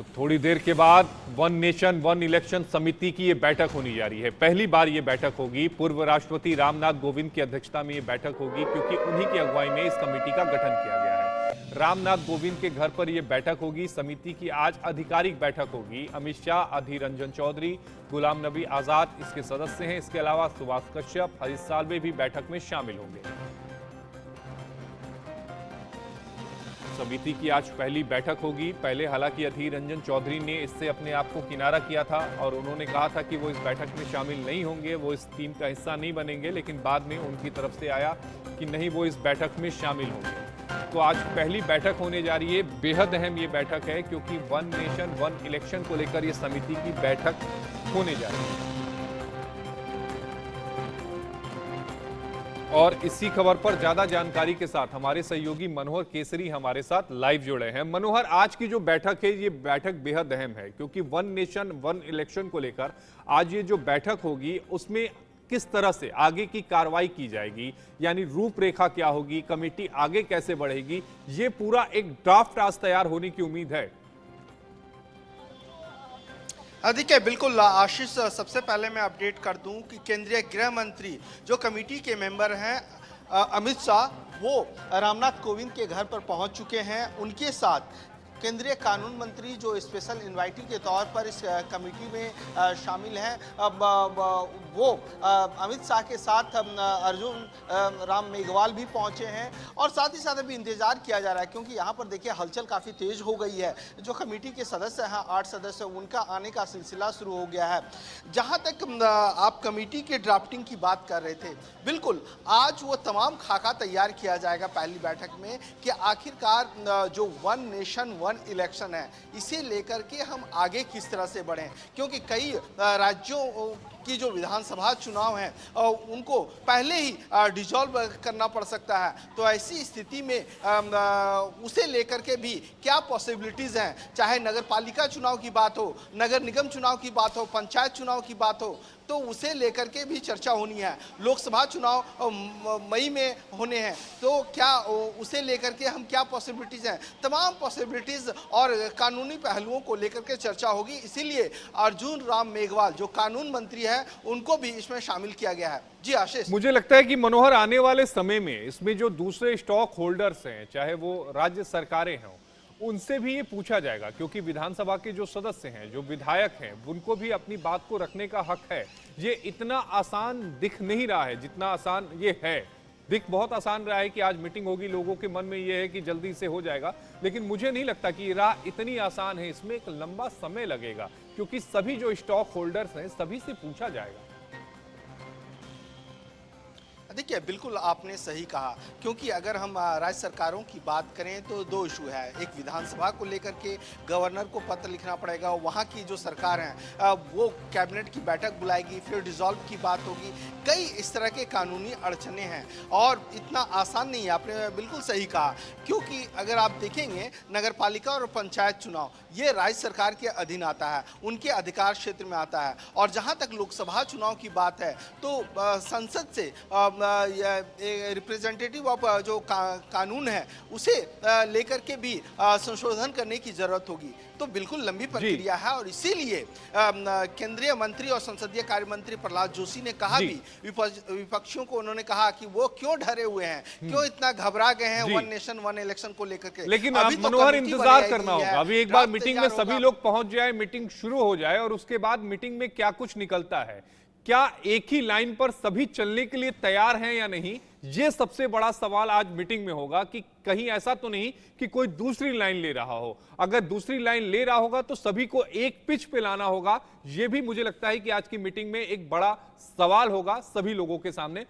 तो थोड़ी देर के बाद वन नेशन वन इलेक्शन समिति की ये बैठक होने जा रही है। पहली बार ये बैठक होगी। पूर्व राष्ट्रपति रामनाथ कोविंद की अध्यक्षता में ये बैठक होगी, क्योंकि उन्हीं की अगुवाई में इस कमेटी का गठन किया गया है। रामनाथ कोविंद के घर पर यह बैठक होगी। समिति की आज आधिकारिक बैठक होगी। अमित शाह, अधीर रंजन चौधरी, गुलाम नबी आजाद इसके सदस्य हैं। इसके अलावा सुभाष कश्यप, हरीश साल्वे भी बैठक में शामिल होंगे। समिति की आज पहली बैठक होगी। पहले हालांकि अधीर रंजन चौधरी ने इससे अपने आप को किनारा किया था और उन्होंने कहा था कि वो इस बैठक में शामिल नहीं होंगे, वो इस टीम का हिस्सा नहीं बनेंगे, लेकिन बाद में उनकी तरफ से आया कि नहीं, वो इस बैठक में शामिल होंगे। तो आज पहली बैठक होने जा रही है। बेहद अहम ये बैठक है, क्योंकि वन नेशन वन इलेक्शन को लेकर ये समिति की बैठक होने जा रही है। और इसी खबर पर ज्यादा जानकारी के साथ हमारे सहयोगी मनोहर केसरी हमारे साथ लाइव जुड़े हैं। मनोहर, आज की जो बैठक है ये बैठक बेहद अहम है, क्योंकि वन नेशन वन इलेक्शन को लेकर आज ये जो बैठक होगी उसमें किस तरह से आगे की कार्रवाई की जाएगी, यानी रूपरेखा क्या होगी, कमेटी आगे कैसे बढ़ेगी, ये पूरा एक ड्राफ्ट आज तैयार होने की उम्मीद है। देखिए, बिल्कुल आशीष, सबसे पहले मैं अपडेट कर दूं कि केंद्रीय गृह मंत्री जो कमेटी के मेंबर हैं अमित शाह, वो रामनाथ कोविंद के घर पर पहुंच चुके हैं। उनके साथ केंद्रीय कानून मंत्री जो स्पेशल इनवाइटी के तौर पर इस कमेटी में शामिल हैं, वो अमित शाह के साथ अर्जुन राम मेघवाल भी पहुंचे हैं। और साथ ही साथ अभी इंतजार किया जा रहा है, क्योंकि यहाँ पर देखिए हलचल काफ़ी तेज हो गई है। जो कमेटी के सदस्य हैं 8 सदस्य, उनका आने का सिलसिला शुरू हो गया है। जहाँ तक आप कमेटी के ड्राफ्टिंग की बात कर रहे थे, बिल्कुल आज वो तमाम खाका तैयार किया जाएगा पहली बैठक में कि आखिरकार जो वन नेशन वन इलेक्शन है, इसे लेकर के हम आगे किस तरह से बढ़ें, क्योंकि कई राज्यों की जो विधानसभा चुनाव हैं उनको पहले ही डिसॉल्व करना पड़ सकता है। तो ऐसी स्थिति में उसे लेकर के भी क्या पॉसिबिलिटीज़ हैं, चाहे नगर पालिका चुनाव की बात हो, नगर निगम चुनाव की बात हो, पंचायत चुनाव की बात हो, तो उसे लेकर के भी चर्चा होनी है। लोकसभा चुनाव मई में होने हैं, तो क्या उसे लेकर के हम क्या पॉसिबिलिटीज़ हैं, तमाम पॉसिबिलिटीज़ और कानूनी पहलुओं को लेकर के चर्चा होगी। इसीलिए अर्जुन राम मेघवाल जो कानून मंत्री है, उनको भी इसमें शामिल किया गया है। जी आशीष, मुझे लगता है कि मनोहर, आने वाले समय में इसमें जो दूसरे स्टॉक होल्डर्स हैं, चाहे वो राज्य सरकारें हों, उनसे भी ये पूछा जाएगा, क्योंकि विधानसभा के जो सदस्य हैं, जो विधायक हैं, उनको भी अपनी बात को रखने का हक है। ये इतना आसान दिख नहीं रहा है जितना आसान ये है। दिख बहुत आसान रहा है कि आज मीटिंग होगी, लोगों के मन में ये है कि जल्दी से हो जाएगा, लेकिन मुझे नहीं लगता कि ये राह इतनी आसान है। इसमें एक लंबा समय लगेगा, क्योंकि सभी जो स्टॉक होल्डर्स हैं सभी से पूछा जाएगा। देखिए, बिल्कुल आपने सही कहा, क्योंकि अगर हम राज्य सरकारों की बात करें तो दो इशू है। एक विधानसभा को लेकर के गवर्नर को पत्र लिखना पड़ेगा, वहाँ की जो सरकार है वो कैबिनेट की बैठक बुलाएगी, फिर डिसॉल्व की बात होगी। कई इस तरह के कानूनी अड़चने हैं और इतना आसान नहीं है। आपने बिल्कुल सही कहा, क्योंकि अगर आप देखेंगे नगर पालिका और पंचायत चुनाव ये राज्य सरकार के अधीन आता है, उनके अधिकार क्षेत्र में आता है। और जहाँ तक लोकसभा चुनाव की बात है, तो संसद से रिप्रेजेंटेटिव ऑफ जो कानून है उसे लेकर के भी संशोधन करने की जरूरत होगी। तो बिल्कुल लंबी प्रक्रिया है और इसीलिए केंद्रीय मंत्री और संसदीय कार्य मंत्री प्रहलाद जोशी ने कहा भी, विपक्षियों को उन्होंने कहा कि वो क्यों डरे हुए हैं, क्यों इतना घबरा गए हैं वन नेशन वन इलेक्शन को लेकर के। लेकिन अभी तो मनोहर इंतजार करना होगा, अभी एक बार मीटिंग में सभी लोग पहुंच जाए, मीटिंग शुरू हो जाए, और उसके बाद मीटिंग में क्या कुछ निकलता है, क्या एक ही लाइन पर सभी चलने के लिए तैयार हैं या नहीं, यह सबसे बड़ा सवाल आज मीटिंग में होगा। कि कहीं ऐसा तो नहीं कि कोई दूसरी लाइन ले रहा हो। अगर दूसरी लाइन ले रहा होगा तो सभी को एक पिच पे लाना होगा। यह भी मुझे लगता है कि आज की मीटिंग में एक बड़ा सवाल होगा सभी लोगों के सामने।